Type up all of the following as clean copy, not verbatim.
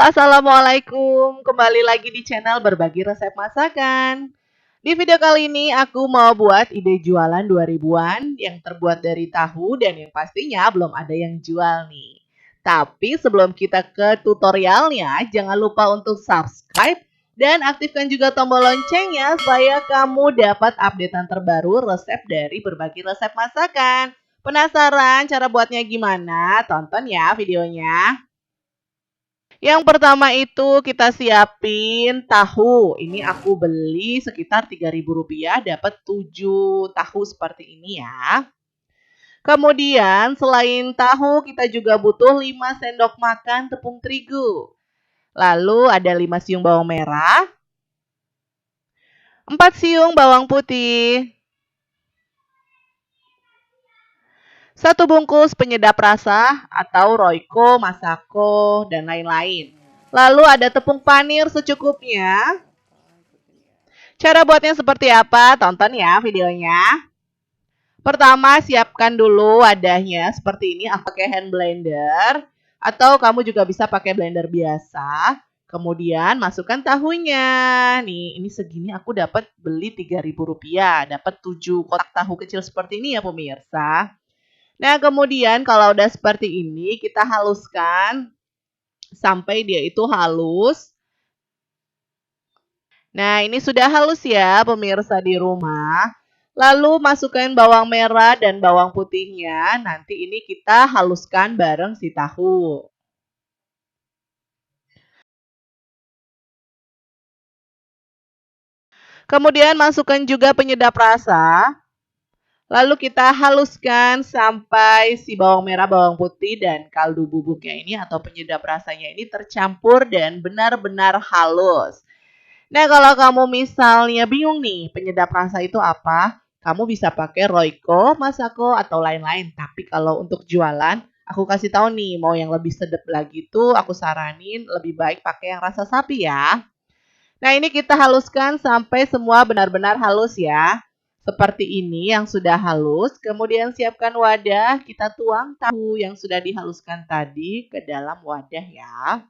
Assalamualaikum. Kembali lagi di channel Berbagi Resep Masakan. Di video kali ini aku mau buat ide jualan 2000-an yang terbuat dari tahu dan yang pastinya belum ada yang jual nih. Tapi sebelum kita ke tutorialnya, jangan lupa untuk subscribe dan aktifkan juga tombol loncengnya supaya kamu dapat updatean terbaru resep dari Berbagi Resep Masakan. Penasaran cara buatnya gimana? Tonton ya videonya. Yang pertama itu kita siapin tahu. Ini aku beli sekitar Rp3.000 dapat 7 tahu seperti ini ya. Kemudian selain tahu kita juga butuh 5 sendok makan tepung terigu. Lalu ada 5 siung bawang merah, 4 siung bawang putih, 1 bungkus penyedap rasa atau Royco, Masako, dan lain-lain. Lalu ada tepung panir secukupnya. Cara buatnya seperti apa? Tonton ya videonya. Pertama, siapkan dulu wadahnya seperti ini. Aku pakai hand blender atau kamu juga bisa pakai blender biasa. Kemudian masukkan tahunya. Nih, ini segini aku dapat beli Rp3.000. Dapat 7 kotak tahu kecil seperti ini ya pemirsa. Nah, kemudian kalau udah seperti ini, kita haluskan sampai dia itu halus. Nah, ini sudah halus ya pemirsa di rumah. Lalu masukkan bawang merah dan bawang putihnya. Nanti ini kita haluskan bareng si tahu. Kemudian masukkan juga penyedap rasa. Lalu kita haluskan sampai si bawang merah, bawang putih, dan kaldu bubuknya ini atau penyedap rasanya ini tercampur dan benar-benar halus. Nah, kalau kamu misalnya bingung nih, penyedap rasa itu apa? Kamu bisa pakai Royco, Masako, atau lain-lain. Tapi kalau untuk jualan, aku kasih tahu nih, mau yang lebih sedap lagi tuh aku saranin lebih baik pakai yang rasa sapi ya. Nah, ini kita haluskan sampai semua benar-benar halus ya. Seperti ini yang sudah halus. Kemudian siapkan wadah, kita tuang tahu yang sudah dihaluskan tadi ke dalam wadah ya.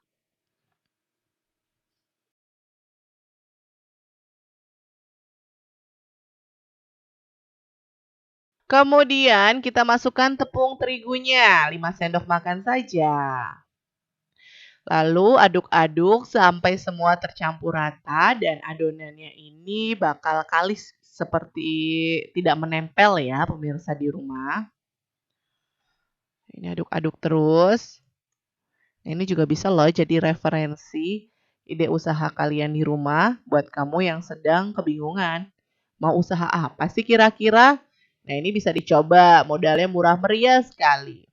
Kemudian kita masukkan tepung terigunya, 5 sendok makan saja. Lalu aduk-aduk sampai semua tercampur rata dan adonannya ini bakal kalis seperti tidak menempel ya pemirsa di rumah. Ini aduk-aduk terus. Ini juga bisa loh jadi referensi ide usaha kalian di rumah buat kamu yang sedang kebingungan. Mau usaha apa sih kira-kira? Nah, ini bisa dicoba, modalnya murah meriah sekali.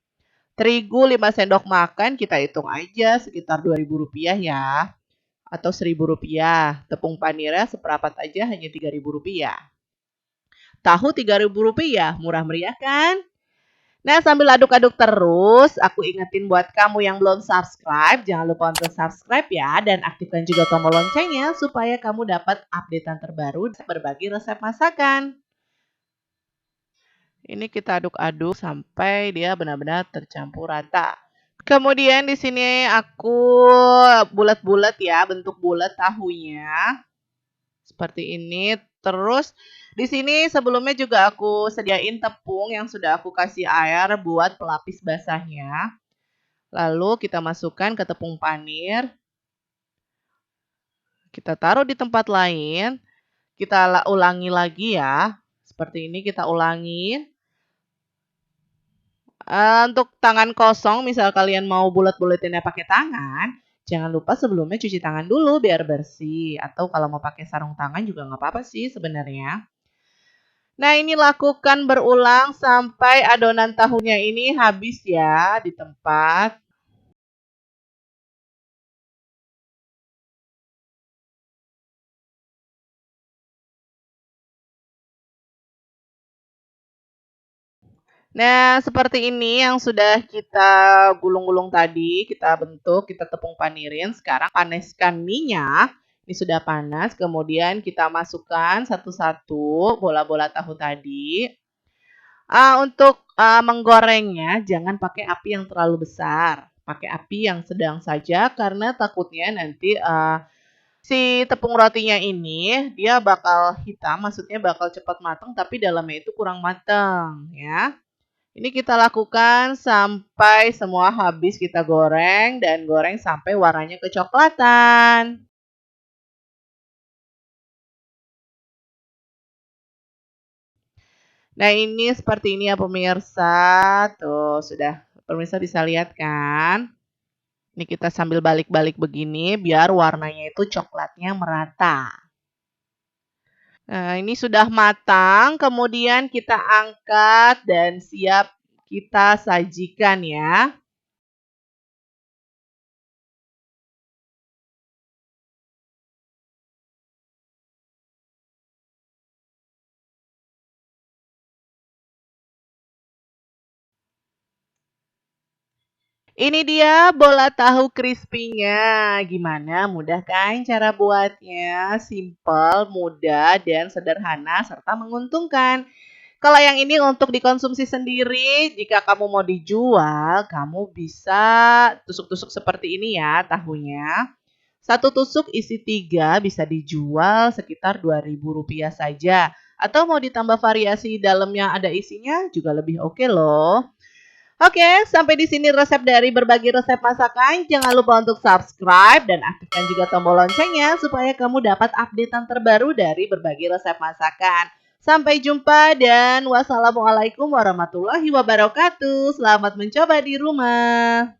Terigu 5 sendok makan kita hitung aja sekitar Rp2.000 ya. Atau Rp1.000. Tepung panirnya seperapat aja hanya Rp3.000. Tahu Rp3.000, murah meriah kan? Nah, sambil aduk-aduk terus, aku ingetin buat kamu yang belum subscribe, jangan lupa untuk subscribe ya, dan aktifkan juga tombol loncengnya supaya kamu dapat updatean terbaru berbagi resep masakan. Ini kita aduk-aduk sampai dia benar-benar tercampur rata. Kemudian di sini aku bulat-bulat ya, bentuk bulat tahunya. Seperti ini. Terus di sini sebelumnya juga aku sediain tepung yang sudah aku kasih air buat pelapis basahnya. Lalu kita masukkan ke tepung panir. Kita taruh di tempat lain. Kita ulangi lagi ya. Seperti ini kita ulangi. Untuk tangan kosong, misal kalian mau bulat-bulatinnya pakai tangan, jangan lupa sebelumnya cuci tangan dulu biar bersih. Atau kalau mau pakai sarung tangan juga nggak apa-apa sih sebenarnya. Nah, ini lakukan berulang sampai adonan tahunya ini habis ya di tempat. Nah, seperti ini yang sudah kita gulung-gulung tadi, kita bentuk, kita tepung panirin. Sekarang panaskan minyak. Ini sudah panas, kemudian kita masukkan satu-satu bola-bola tahu tadi. Untuk menggorengnya jangan pakai api yang terlalu besar. pakai api yang sedang saja karena takutnya nanti si tepung rotinya ini dia bakal hitam, maksudnya bakal cepat matang tapi dalamnya itu kurang matang ya. Ini kita lakukan sampai semua habis kita goreng dan goreng sampai warnanya kecoklatan. Nah, ini seperti ini ya pemirsa. Tuh, sudah pemirsa bisa lihat kan? Ini kita sambil balik-balik begini biar warnanya itu coklatnya merata. Nah, ini sudah matang, kemudian kita angkat dan siap kita sajikan ya. Ini dia bola tahu crispy-nya. Gimana? Mudah kan cara buatnya? Simple, mudah, dan sederhana serta menguntungkan. Kalau yang ini untuk dikonsumsi sendiri, jika kamu mau dijual, kamu bisa tusuk-tusuk seperti ini ya tahunya. Satu tusuk isi 3 bisa dijual sekitar Rp2.000 saja. Atau mau ditambah variasi dalamnya ada isinya juga lebih oke loh. Oke, sampai di sini resep dari berbagi resep masakan. Jangan lupa untuk subscribe dan aktifkan juga tombol loncengnya supaya kamu dapat updatean terbaru dari berbagi resep masakan. Sampai jumpa dan wassalamualaikum warahmatullahi wabarakatuh. Selamat mencoba di rumah.